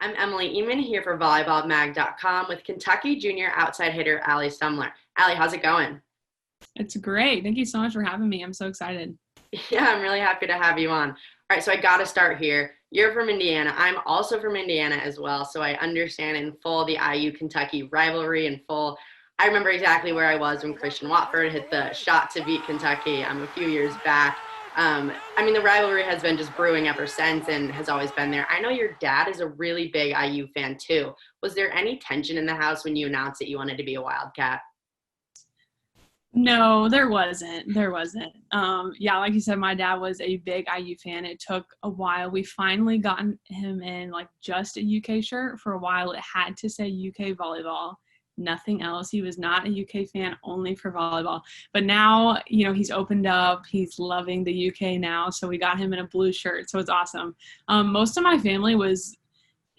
I'm Emily Ehman here for volleyballmag.com with Kentucky junior outside hitter Alli Stumler. Alli, how's it going? It's great. Thank you so much for having me. I'm so excited. Yeah, I'm really happy to have you on. All right, so I got to start here. You're from Indiana. I'm also from Indiana as well, so I understand in full the IU Kentucky rivalry in full. I remember exactly where I was when Christian Watford hit the shot to beat Kentucky a few years back. The rivalry has been just brewing ever since and has always been there. I know your dad is a really big IU fan too. Was there any tension in the house when you announced that you wanted to be a Wildcat? No, there wasn't. There wasn't. Yeah, like you said, my dad was a big IU fan. It took a while. We finally gotten him in like just a UK shirt. For a while, it had to say UK volleyball, nothing else. He was not a UK fan, only for volleyball. But now, he's opened up. He's loving the UK now. So we got him in a blue shirt. So it's awesome. Most of my family was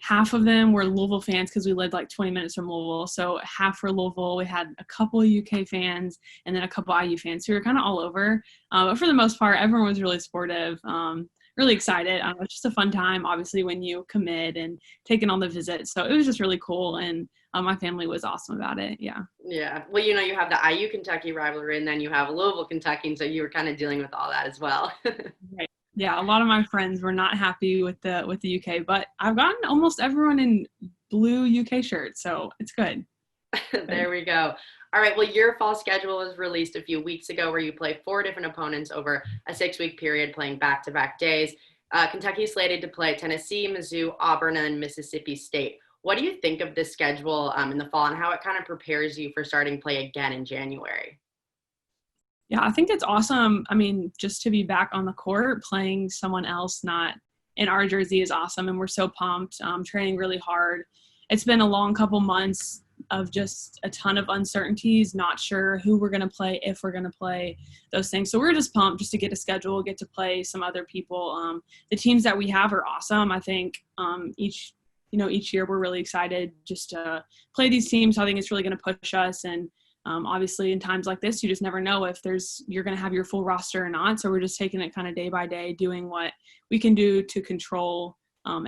half of them were Louisville fans because we lived like 20 minutes from Louisville. So half were Louisville. We had a couple of UK fans and then a couple IU fans who were kind of all over. But for the most part, everyone was really supportive, really excited. It's just a fun time, obviously, when you commit and taking all the visits. So it was just really cool. And my family was awesome about it. Yeah. Yeah. Well, you have the IU Kentucky rivalry and then you have Louisville Kentucky. And so you were kind of dealing with all that as well. Right. Yeah, a lot of my friends were not happy with the UK, but I've gotten almost everyone in blue UK shirts, so it's good. There we go. All right. Well, your fall schedule was released a few weeks ago where you play 4 different opponents over a 6-week period, playing back-to-back days. Kentucky slated to play Tennessee, Mizzou, Auburn, and Mississippi State. What do you think of this schedule in the fall and how it kind of prepares you for starting play again in January? Yeah, I think it's awesome. Just to be back on the court playing someone else not in our jersey is awesome, and we're so pumped, training really hard. It's been a long couple months of just a ton of uncertainties, not sure who we're going to play, if we're going to play, those things. So we're just pumped just to get a schedule, get to play some other people. The teams that we have are awesome. I think each year we're really excited just to play these teams. So I think it's really going to push us, and obviously in times like this, you just never know if you're going to have your full roster or not. So we're just taking it kind of day by day, doing what we can do to control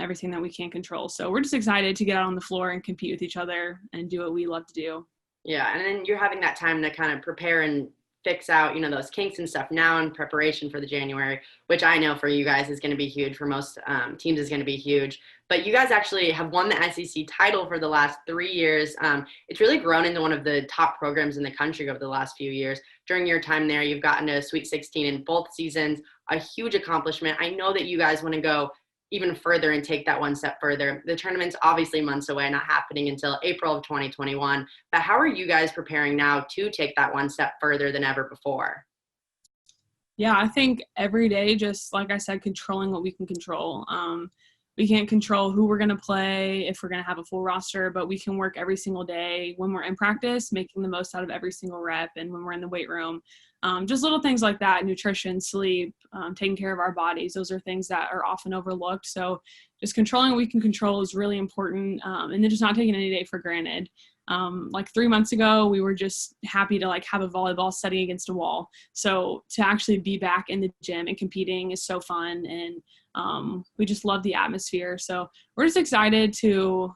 everything that we can't control. So we're just excited to get out on the floor and compete with each other and do what we love to do. Yeah. And then you're having that time to kind of prepare and fix out, those kinks and stuff now in preparation for the January, which I know for you guys is going to be huge. For most teams is going to be huge. But you guys actually have won the SEC title for the last 3 years. It's really grown into one of the top programs in the country over the last few years. During your time there, you've gotten to Sweet 16 in both seasons, a huge accomplishment. I know that you guys want to go even further and take that one step further. The tournament's obviously months away, not happening until April of 2021. But how are you guys preparing now to take that one step further than ever before? Yeah, I think every day, just like I said, controlling what we can control. We can't control who we're going to play, if we're going to have a full roster, but we can work every single day when we're in practice, making the most out of every single rep, and when we're in the weight room. Just little things like that, nutrition, sleep, taking care of our bodies. Those are things that are often overlooked. So just controlling what we can control is really important, and then just not taking any day for granted. Like 3 months ago, we were just happy to have a volleyball setting against a wall. So to actually be back in the gym and competing is so fun, and we just love the atmosphere. So we're just excited to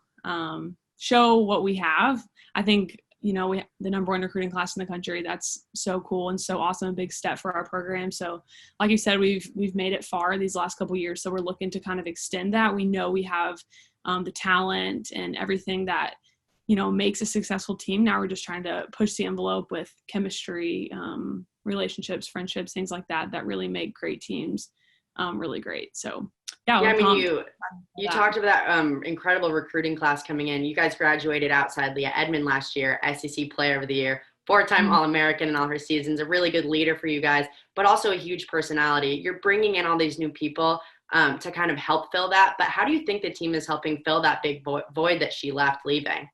show what we have. I think, we have the number 1 recruiting class in the country. That's so cool and so awesome, a big step for our program. So like you said, we've made it far these last couple of years. So we're looking to kind of extend that. We know we have the talent and everything that, makes a successful team. Now we're just trying to push the envelope with chemistry, relationships, friendships, things like that really make great teams really great. So yeah, you talked about that incredible recruiting class coming in. You guys graduated outside Leah Edmond last year, SEC Player of the Year, 4-time All-American in all her seasons, a really good leader for you guys, but also a huge personality. You're bringing in all these new people to kind of help fill that. But how do you think the team is helping fill that big void that she left leaving?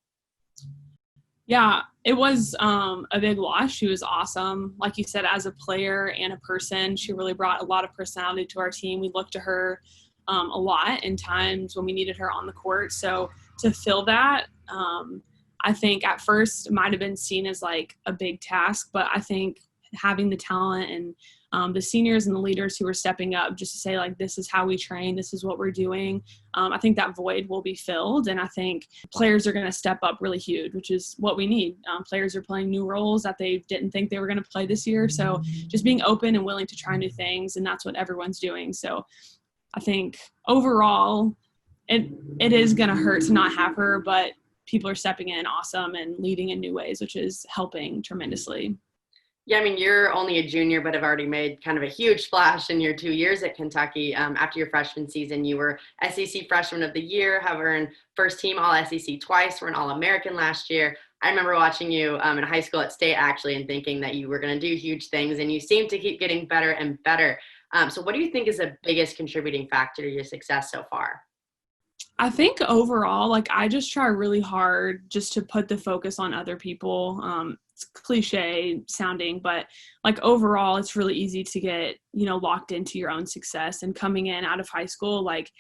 Yeah, it was a big loss. She was awesome. Like you said, as a player and a person, she really brought a lot of personality to our team. We looked to her a lot in times when we needed her on the court. So to fill that, I think at first might have been seen as like a big task, but I think having the talent and the seniors and the leaders who are stepping up just to say, like, this is how we train, this is what we're doing. I think that void will be filled, and I think players are going to step up really huge, which is what we need. Players are playing new roles that they didn't think they were going to play this year, so just being open and willing to try new things, and that's what everyone's doing. So I think overall it is going to hurt to not have her, but people are stepping in awesome and leading in new ways, which is helping tremendously. Yeah, I mean, you're only a junior, but have already made kind of a huge splash in your 2 years at Kentucky. After your freshman season, you were SEC Freshman of the Year, have earned first team All-SEC twice, were an All-American last year. I remember watching you in high school at State, actually, and thinking that you were going to do huge things, and you seem to keep getting better and better. So what do you think is the biggest contributing factor to your success so far? I think overall, like, I just try really hard just to put the focus on other people. It's cliche sounding, but like overall, it's really easy to get, locked into your own success. And coming in out of high school, like,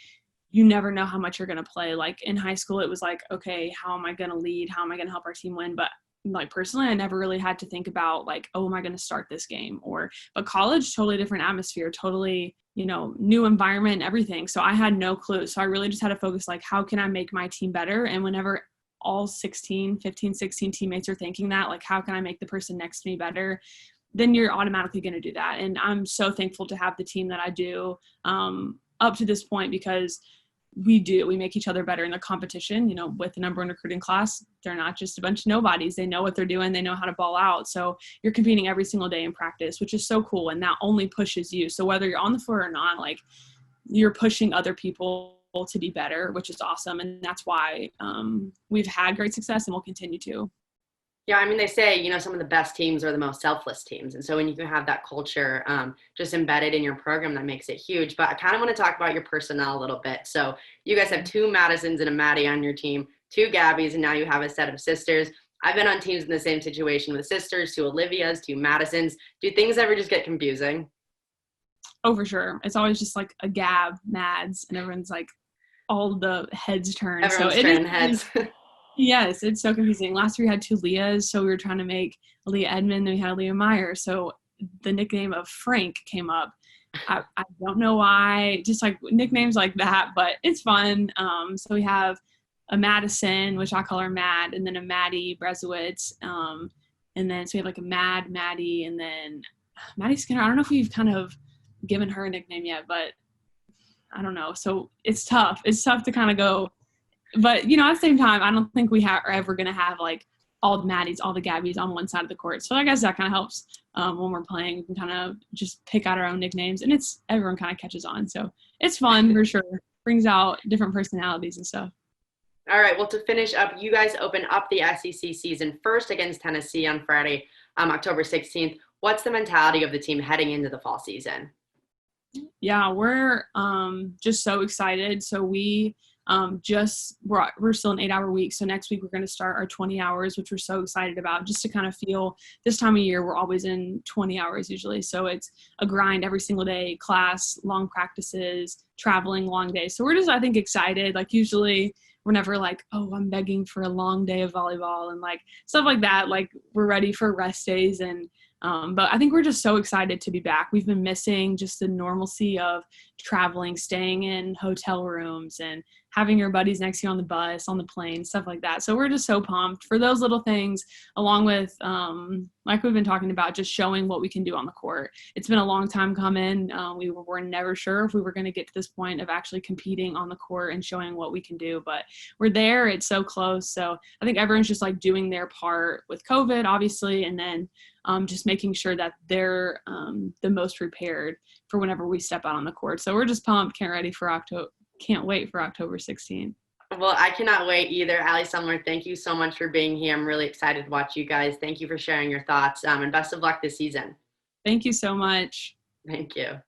you never know how much you're going to play. Like in high school, it was like, okay, how am I going to lead? How am I going to help our team win? But like personally, I never really had to think about like, oh, am I going to start this game? But college, totally different atmosphere, totally, new environment and everything. So I had no clue. So I really just had to focus, like, how can I make my team better? And whenever all 15, 16 teammates are thinking that, like, how can I make the person next to me better? Then you're automatically going to do that. And I'm so thankful to have the team that I do up to this point, because we make each other better in the competition. With the number one recruiting class, they're not just a bunch of nobodies. They know what they're doing. They know how to ball out. So you're competing every single day in practice, which is so cool. And that only pushes you. So whether you're on the floor or not, like, you're pushing other people to be better, which is awesome. And that's why we've had great success and we'll continue to. Yeah, I mean, they say, some of the best teams are the most selfless teams. And so when you can have that culture just embedded in your program, that makes it huge. But I kind of want to talk about your personnel a little bit. So you guys have 2 Madisons and a Maddie on your team, 2 Gabbies, and now you have a set of sisters. I've been on teams in the same situation with sisters, 2 Olivias, 2 Madisons. Do things ever just get confusing? Oh, for sure. It's always just like a Gab, Mads, and everyone's like, all the heads turn. Everyone's turning heads. Yes, it's so confusing. Last year we had 2 Leahs, so we were trying to make Leah Edmond, and we had Leah Meyer. So the nickname of Frank came up. I don't know why, just like nicknames like that, but it's fun. So we have a Madison, which I call her Mad, and then a Maddie Brezowitz. And then so we have like a Mad, Maddie, and then Maddie Skinner. I don't know if we've kind of given her a nickname yet, but I don't know. So it's tough. It's tough to kind of go. But, at the same time, I don't think we are ever going to have, like, all the Maddies, all the Gabbies on one side of the court. So I guess that kind of helps when we're playing. We can kind of just pick out our own nicknames, and everyone kind of catches on. So it's fun for sure. Brings out different personalities and stuff. All right. Well, to finish up, you guys open up the SEC season first against Tennessee on Friday, October 16th. What's the mentality of the team heading into the fall season? Yeah, we're just so excited. So we're still an 8-hour week. So next week we're going to start our 20 hours, which we're so excited about, just to kind of feel this time of year, we're always in 20 hours usually. So it's a grind every single day, class, long practices, traveling, long days. So we're just, I think, excited. Like usually we're never like, oh, I'm begging for a long day of volleyball and like stuff like that. Like we're ready for rest days. And but I think we're just so excited to be back. We've been missing just the normalcy of traveling, staying in hotel rooms, and having your buddies next to you on the bus, on the plane, stuff like that. So we're just so pumped for those little things, along with, like we've been talking about, just showing what we can do on the court. It's been a long time coming. We were never sure if we were going to get to this point of actually competing on the court and showing what we can do, but we're there. It's so close. So I think everyone's just like doing their part with COVID, obviously, and then just making sure that they're the most prepared for whenever we step out on the court. So we're just pumped, can't wait for October 16th. Well, I cannot wait either. Alli Stumler, thank you so much for being here. I'm really excited to watch you guys. Thank you for sharing your thoughts, and best of luck this season. Thank you so much. Thank you.